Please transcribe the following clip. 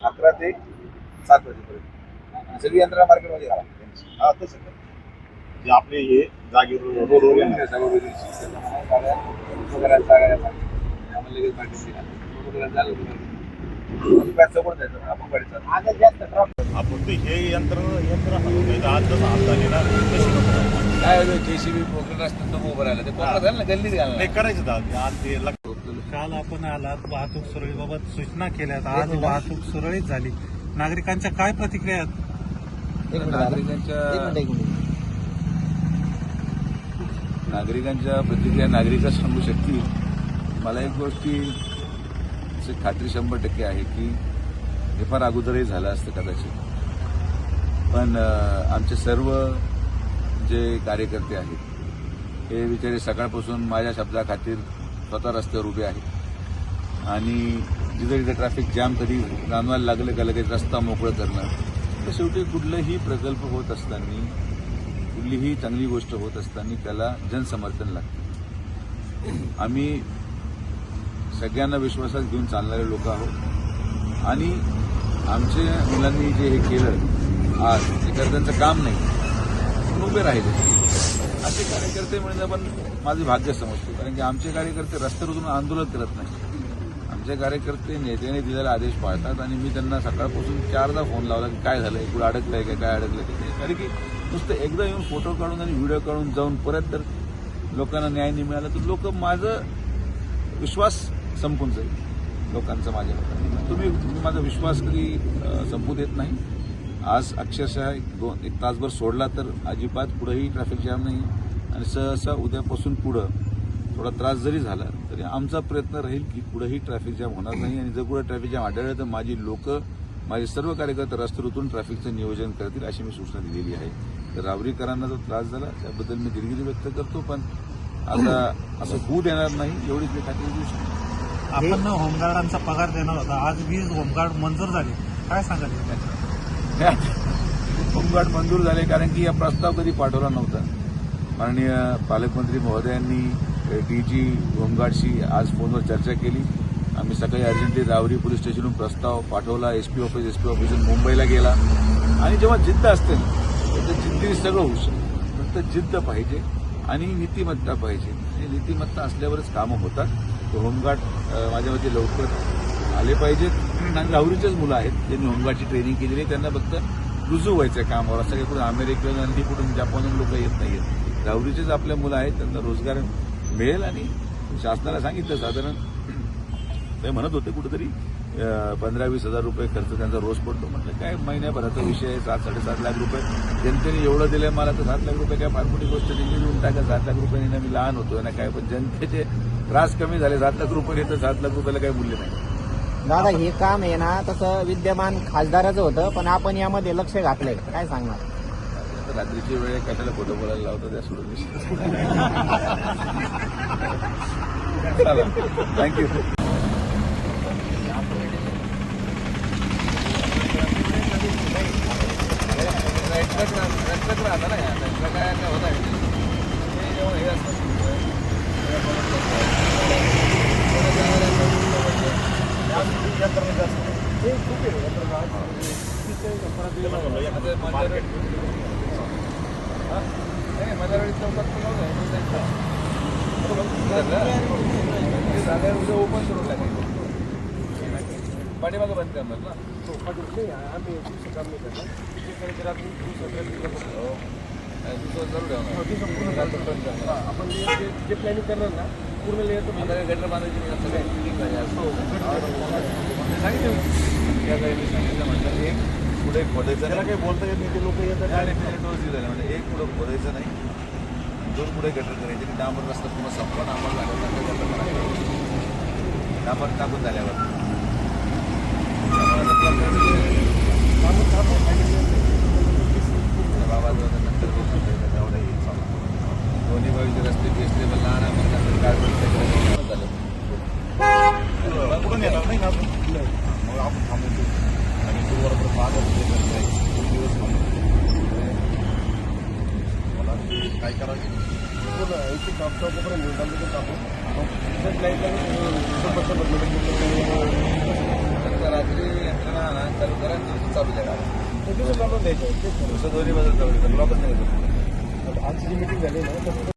11 ते 7 वाजेपर्यंत सगळी यंत्रणा मार्केटमध्ये घाला. हा तसं कर. जे आपले हे जागेवर रोडवर येणार सगळं गाड्या वगैरे जागा आम्हाला लगेच मार्केटमध्ये घाला. वगैरे झालं सपोर्ट द्यायचं आपण गाडी चालू आता जास्त ट्रॉफिक आपण ते हे यंत्र हलवलं आज जसं हाल झाले ना तशी नको काय जेसीबी पोकळ असतं तो उभं राहिला ते पोकळ झालं ना गल्लीत घालणार नाही करायचं दादा आज ते काल आपण आलात वाहतूक सुरळीबाबत सूचना केल्यात आज वाहतूक सुरळीत झाली नागरिकांच्या काय प्रतिक्रिया आहेत नागरिकांच्या प्रतिक्रिया नागरिकच सांगू शकतील. मला एक गोष्टी खात्री 100% आहे की हे फार अगोदरही झालं असतं कदाचित, पण आमचे सर्व जे कार्यकर्ते आहेत हे बिचारे सकाळपासून माझ्या शब्दाखातीर स्वतः रस्त्यावर उभे आहेत आणि जिथं जिथं ट्रॅफिक जॅम कधी जाणवायला लागलं का लगेच रस्ता मोकळं करणं. तर शेवटी कुठलाही प्रकल्प होत असताना कुठलीही चांगली गोष्ट होत असताना त्याला जनसमर्थन लागतं. आम्ही सगळ्यांना विश्वासात घेऊन चालणारे लोक आहोत आणि आमच्या मुलांनी जे हे केलं आज ते त्यांचं काम नाही पण उभे राहिले असे कार्यकर्ते म्हणजे आपण माझे भाग्य समजतो. कारण की आमचे कार्यकर्ते रस्त्यावर उतरून आंदोलन करत नाही. आमचे कार्यकर्ते नेत्याने दिलेला आदेश पाळतात आणि मी त्यांना सकाळपासून 4दा फोन लावला की काय झालंय कुठं अडकलंय काय अडकलंय ते. कारण की नुसतं एकदा येऊन फोटो काढून आणि व्हिडिओ काढून जाऊन परत तर लोकांना न्याय नाही मिळाला तर लोक माझं विश्वास संपून जाईल लोकांचा माझ्यावर. तुम्ही माझा विश्वास कधी संपू देत नाही. आज अक्षरशः एक तासभर सोडला तर अजिबात पुढेही ट्रॅफिक जॅम नाही आणि सहसा उद्यापासून पुढं थोडा त्रास जरी झाला तरी आमचा प्रयत्न राहील की पुढेही ट्रॅफिक जॅम होणार नाही आणि जर कुठे ट्रॅफिक जॅम आढळलं तर माझी लोक माझे सर्व कार्यकर्ते रस्त्यावर उतरून ट्रॅफिकचं नियोजन करतील अशी मी सूचना दिलेली आहे. तर रावरीकरांना जो त्रास झाला त्याबद्दल मी दिलगिरी व्यक्त करतो, पण आता असं होऊ देणार नाही एवढीच मी खात्री देऊ शकतो. आपण होमगार्डांचा पगार देणार होता आज 20 होमगार्ड मंजूर झाले काय सांगाल होमगार्ड मंजूर झाले कारण की हा प्रस्ताव कधी पाठवला नव्हता. माननीय पालकमंत्री महोदयांनी डीजी होमगार्डशी आज फोनवर चर्चा केली. आम्ही सकाळी अर्जंटली रावरी पोलीस स्टेशनहून प्रस्ताव पाठवला. एसपी ऑफिस मुंबईला गेला आणि जेव्हा जिद्द असते तर जिद्दी सगळं होऊ शकतं. फक्त जिद्द पाहिजे आणि नीतिमत्ता पाहिजे. आणि नीतिमत्ता असल्यावरच कामं होतात. तर होमगार्ड माझ्या मते लवकर आले पाहिजेत आणि राहुरीचेच मुलं आहेत ज्यांनी होमगार्डची ट्रेनिंग केलेली आहे त्यांना फक्त रुजू व्हायचं आहे कामावर. असं काही कुठून अमेरिकेहून आणि कुठून जपानहून लोक येत नाही आहेत. राहुरीचेच आपल्या मुलं आहेत त्यांना रोजगार मिळेल आणि शासनाला सांगितलं साधारण ते म्हणत होते कुठेतरी 15-20 हजार रुपये खर्च त्यांचा रोज पडतो. म्हटलं काय महिन्याभराचा विषय आहे 7-7.5 लाख रुपये जनतेने एवढं दिलं मला तर 7 लाख रुपये काय फार मोठी गोष्ट त्यांनी देऊन टाका. 7 लाख रुपयांनी मी लहान होतो ना काय, पण जनतेचे त्रास कमी झाले. 7 लाख रुपये तर 7 लाख रुपयाला काही मूल्य नाही. दादा हे काम आहे ना तसं विद्यमान खासदाराचं होतं पण आपण यामध्ये लक्ष घातलंय काय सांगणार. रात्रीची वेळ कशाला खोटं बोलायला लावतो त्या सोडून थँक्यू. राहता ना काय होत आहे हे असतं माझ्याकडे चौकात ओपन करून लागेल पाठीमागं बंद करणार ना. आम्ही काम नाही करणार आपण जे प्लॅनिंग करणार ना पूर्ण गटर बांधायची सांगितलं म्हटलं एक पुढे खोदायचं त्याला काही बोलता येत नाही ते लोक येतात डायरेक्ट डोस दिला म्हणजे एक पुढं खोदायचं नाही 2 पुढे गटर करायचे की डांबर रस्ता पूर्ण संपला डांबर झाल्यावर डांबर टाकून झाल्यावर नंतर दोन्ही बाजूचे रस्ते दिसले पण लहान आपण झालं कुठून येणार नाही ना मग आपण थांबवतो आणि बरोबर 5 दिवस मला काय करायचं पूर्ण एक टॉपपर्यंत रात्री यंत्रणा चालू करा आणि चालू द्या गाड्या. दुसरं दोन्ही बाजूला चालू द्या. ब्लॉकच नाही. आजची जी मीटिंग झाली ना